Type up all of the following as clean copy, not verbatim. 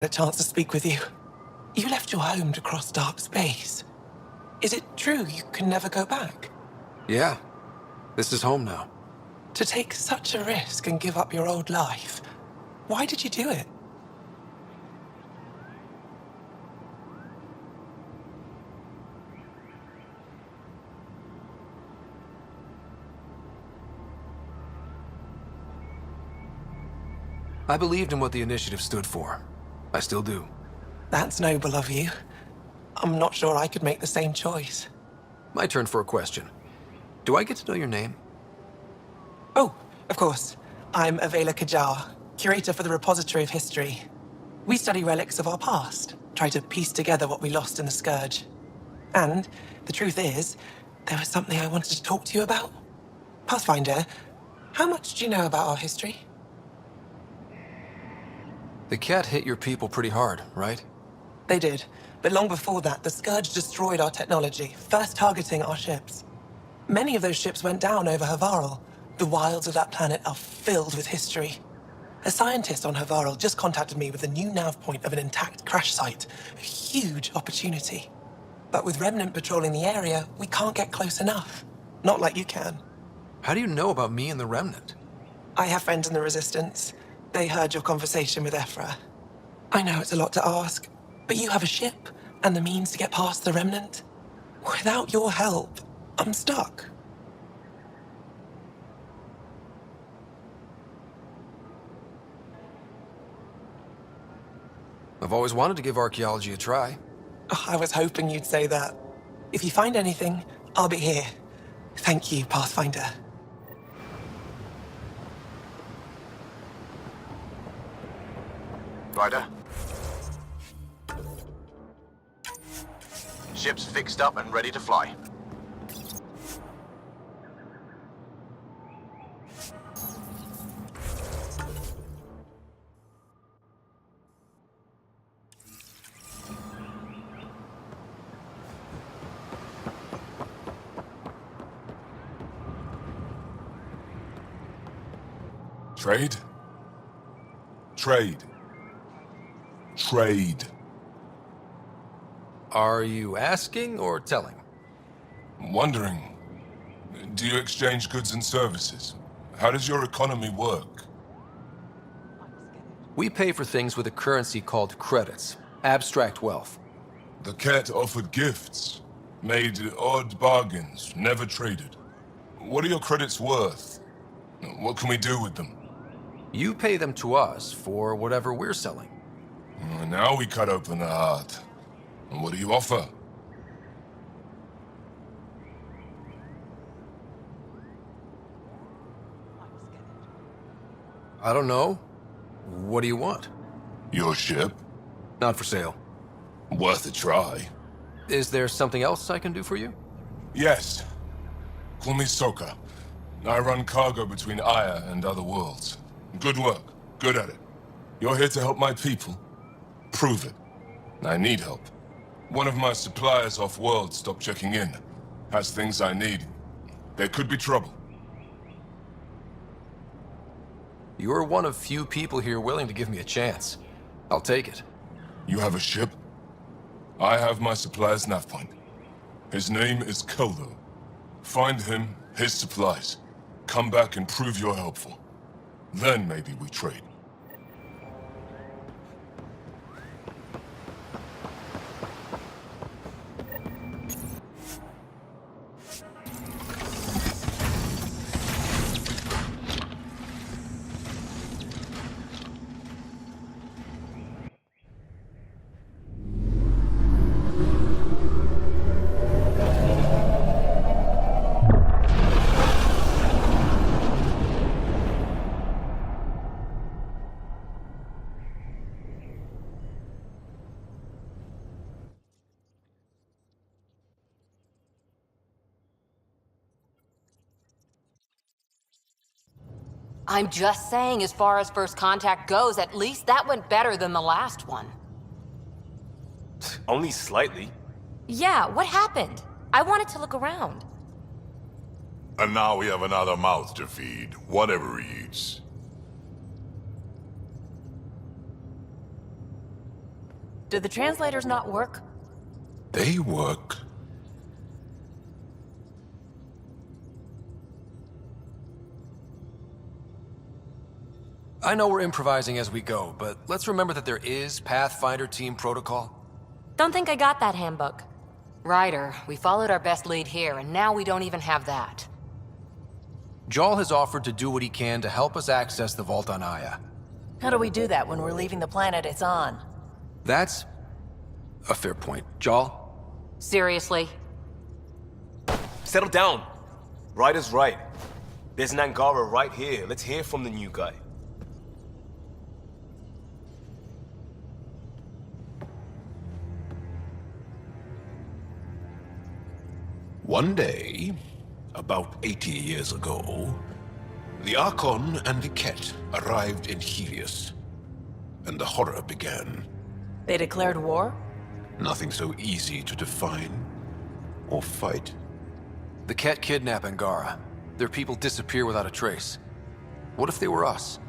A chance to speak with you. You left your home to cross dark space. Is it true you can never go back? Yeah. This is home now. To take such a risk and give up your old life, why did you do it? I believed in what the initiative stood for. I still do. That's noble of you. I'm not sure I could make the same choice. My turn for a question. Do I get to know your name? Oh, of course. I'm Avela Kajar, curator for the Repository of History. We study relics of our past, try to piece together what we lost in the Scourge. And the truth is, there was something I wanted to talk to you about. Pathfinder, how much do you know about our history? The cat hit your people pretty hard, right? They did, but long before that, the Scourge destroyed our technology, first targeting our ships. Many of those ships went down over Havarl. The wilds of that planet are filled with history. A scientist on Havarl just contacted me with a new nav point of an intact crash site. A huge opportunity. But with Remnant patrolling the area, we can't get close enough. Not like you can. How do you know about me and the Remnant? I have friends in the Resistance. They heard your conversation with Ephra. I know it's a lot to ask, but you have a ship and the means to get past the Remnant. Without your help, I'm stuck. I've always wanted to give archaeology a try. Oh, I was hoping you'd say that. If you find anything, I'll be here. Thank you, Pathfinder. Ryder? Ship's fixed up and ready to fly. Trade? Trade. Trade. Are you asking or telling? Wondering, do you exchange goods and services? How does your economy work? We pay for things with a currency called credits. Abstract wealth. The cat offered gifts, made odd bargains, never traded. What are your credits worth? What can we do with them? You pay them to us for whatever we're selling. Now we cut open the heart. And what do you offer? I don't know. What do you want? Your ship? Not for sale. Worth a try. Is there something else I can do for you? Yes. Call me Soka. I run cargo between Aya and other worlds. Good work. Good at it. You're here to help my people? Prove it. I need help. One of my suppliers off-world stopped checking in. Has things I need. There could be trouble. You're one of few people here willing to give me a chance. I'll take it. You have a ship? I have my supplier's nav point. His name is Kolo. Find him, his supplies. Come back and prove you're helpful. Then maybe we trade. I'm just saying, as far as first contact goes, at least that went better than the last one. Only slightly. Yeah, what happened? I wanted to look around. And now we have another mouth to feed, whatever he eats. Did the translators not work? They work. I know we're improvising as we go, but let's remember that there is Pathfinder team protocol. Don't think I got that handbook. Ryder, we followed our best lead here, and now we don't even have that. Jarl has offered to do what he can to help us access the vault on Aya. How do we do that when we're leaving the planet it's on? That's a fair point. Jarl? Seriously? Settle down. Ryder's right. There's an Angara right here. Let's hear from the new guy. One day, about 80 years ago, the Archon and the Ket arrived in Helios, and the horror began. They declared war? Nothing so easy to define or fight. The Ket kidnap Angara. Their people disappear without a trace. What if they were us?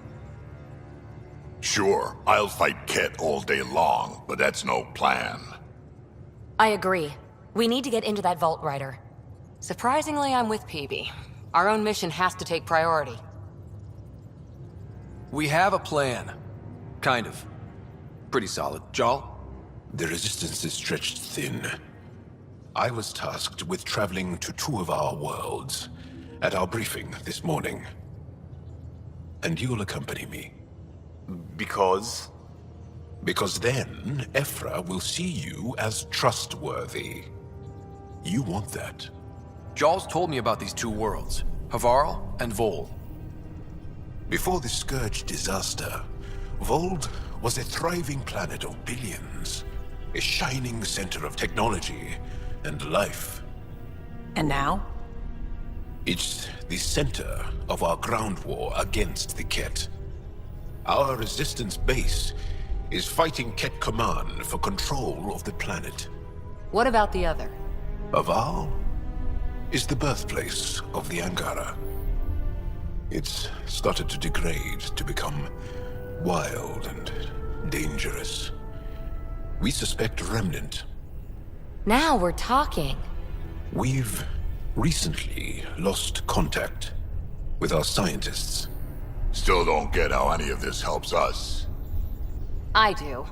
Sure, I'll fight Ket all day long, but that's no plan. I agree. We need to get into that vault, Ryder. Surprisingly, I'm with PB. Our own mission has to take priority. We have a plan. Kind of. Pretty solid. Jarl? The resistance is stretched thin. I was tasked with traveling to two of our worlds at our briefing this morning. And you'll accompany me. Because? Because then, Ephra will see you as trustworthy. You want that. Jarl's told me about these two worlds, Havarl and Vol. Before the Scourge disaster, Vold was a thriving planet of billions, a shining center of technology and life. And now? It's the center of our ground war against the Ket. Our resistance base is fighting Ket Command for control of the planet. What about the other? Havarl is the birthplace of the Angara. It's started to degrade, to become wild and dangerous. We suspect Remnant. Now we're talking. We've recently lost contact with our scientists. Still don't get how any of this helps us. I do.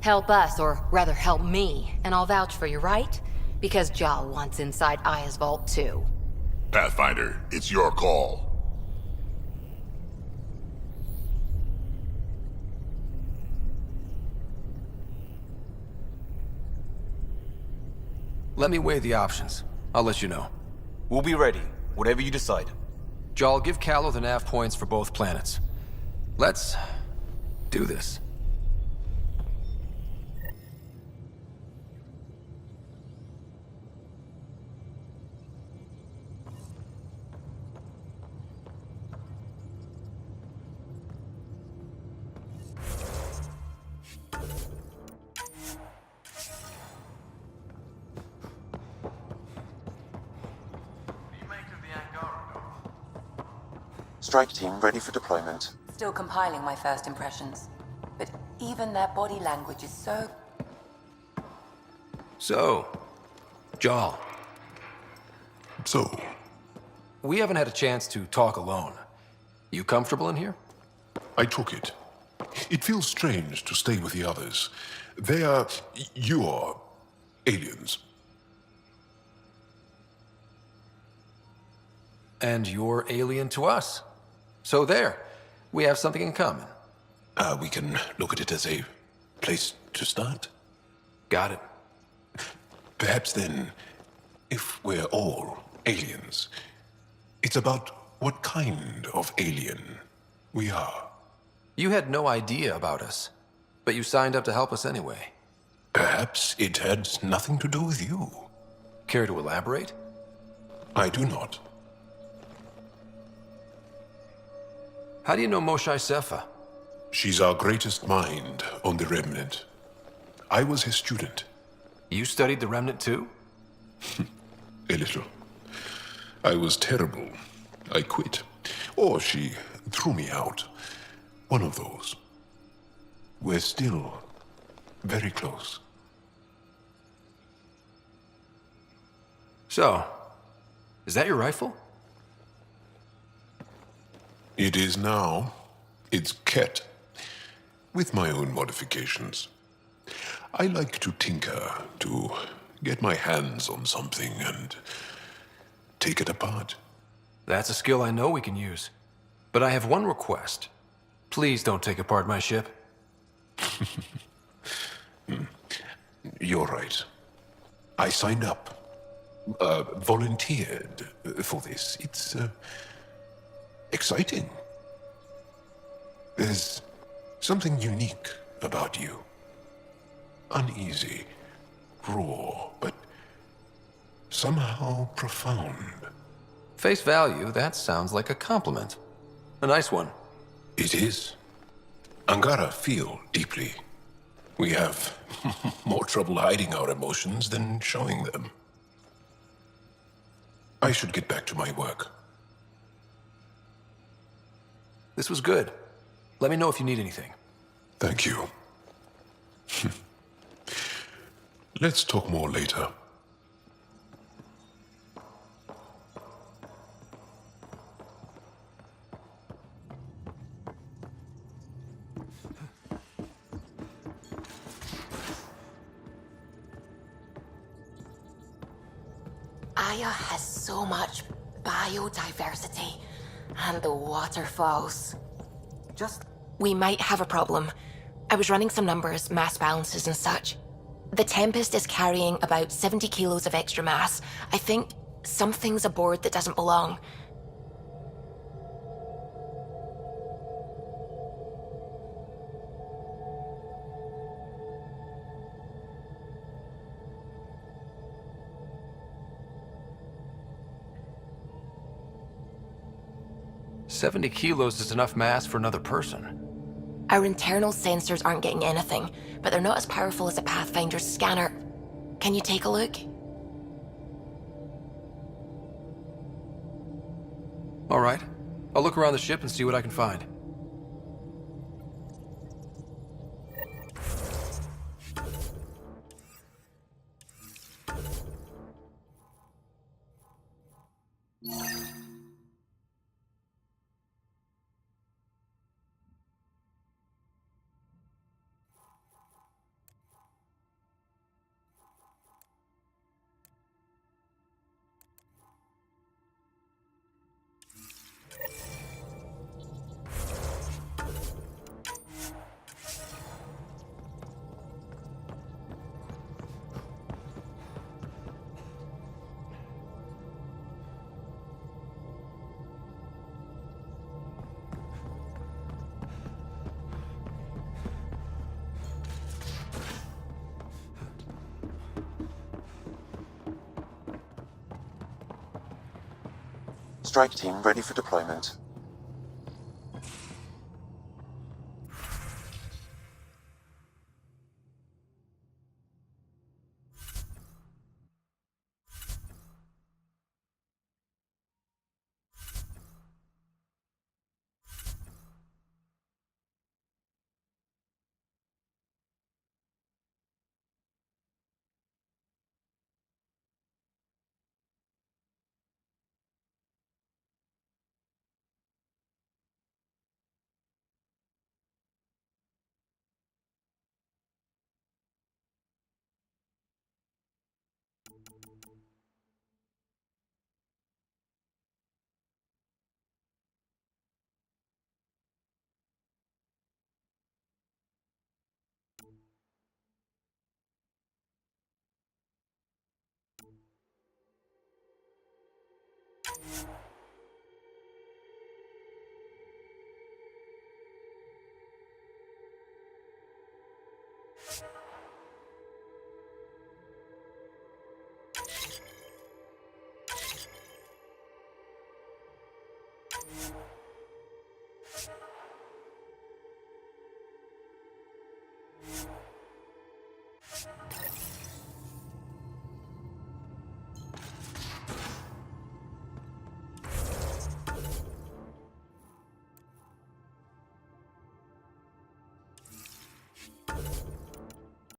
Help us, or rather help me, and I'll vouch for you, right? Because Jarl wants inside Aya's vault too. Pathfinder, it's your call. Let me weigh the options. I'll let you know. We'll be ready, whatever you decide. Jarl, give Callow the nav points for both planets. Let's do this. Strike team ready for deployment. Still compiling my first impressions. But even their body language is so... So, Jarl, So, we haven't had a chance to talk alone. You comfortable in here? I took it. It feels strange to stay with the others. They are... you are... aliens. And you're alien to us. So there, we have something in common. We can look at it as a place to start. Got it. Perhaps then, if we're all aliens, it's about what kind of alien we are. You had no idea about us, but you signed up to help us anyway. Perhaps it had nothing to do with you. Care to elaborate? I do not. How do you know Moshae Sefa? She's our greatest mind on the Remnant. I was his student. You studied the Remnant too? A little. I was terrible. I quit. Or she threw me out. One of those. We're still Very close. So, is that your rifle? It is now. It's Ket, with my own modifications. I like to tinker, to get my hands on something and take it apart. That's a skill I know we can use. But I have one request. Please don't take apart my ship. You're right. I signed up. Volunteered for this. It's exciting. There's something unique about you. Uneasy, raw, but somehow profound. Face value, that sounds like a compliment. A nice one. It is. Angara feel deeply. We have more trouble hiding our emotions than showing them. I should get back to my work. This was good. Let me know if you need anything. Thank you. Let's talk more later. Aya has so much biodiversity. And the waterfalls. We might have a problem. I was running some numbers, mass balances and such. The Tempest is carrying about 70 kilos of extra mass. I think something's aboard that doesn't belong. "70 kilos is enough mass for another person." Our internal sensors aren't getting anything, but they're not as powerful as a Pathfinder's scanner. Can you take a look? All right. I'll look around the ship and see what I can find. Strike team ready for deployment.